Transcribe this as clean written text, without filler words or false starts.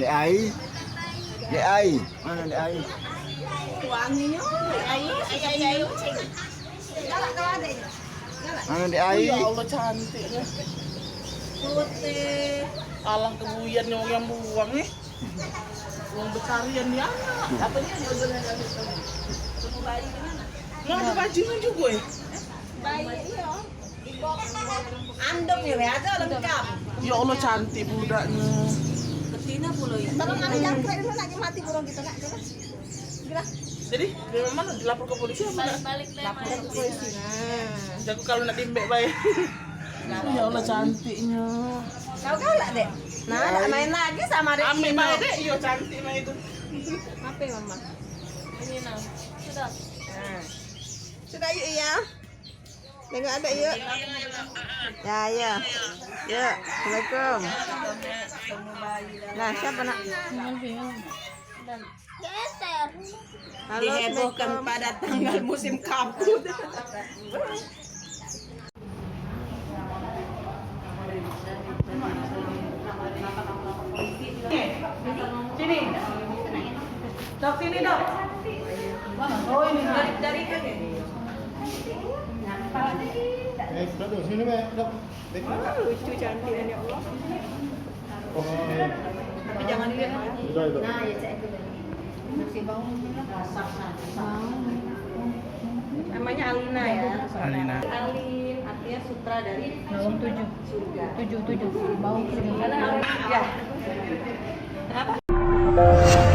Dek Ai. Dek Ai. Mana Dek Ai? Wanginya, ayo. Galak kalau ada ini. Mana Dek Ai? Ya Allah cantiknya. Putih. Alang kebuyan yang buang nih. Uang berkarian di anak. Apa dia jodohnya dari itu? Tunggu bayi gimana? Mau ada bajunya juga ya? Bayi iya. Andong ya, ada lengkap. Ya Allah cantik budaknya. Betina puluh ya. Tolong ada jangkrik dulu nak mati burung kita nak. Kira. Jadi dari mana dilapor ke polisi apa? Balik lapor ke polisi. Nah. Jago kalau nak dimbek baik. Ya Allah cantiknya. Kau galak dek. Nah, nak main lagi sama Dek. Ambil baik deh, iya cantik mah itu. Apa ya, Mama? Ini nah. Sudah. Nah. Sudah yuk ya. Tengok ada yuk. Ya, ya. Ya, Assalamualaikum. Nah, siapa nak? Halo, dihebohkan pada tanggal musim kabut. Sini. Dok, sini dok. Oh ini dari kan ya? Duduk sini, Mek. Duduk. Lucu cantik ya Allah. Oh, Tapi jangan dilihat. sudah itu. Nah, ya cek dulu. Masih bau. Namanya Alina ya. Alina. Alin artinya sutra dari Bawang 7. surga. 7. Bawang 7. Karena Alin ya. Kenapa?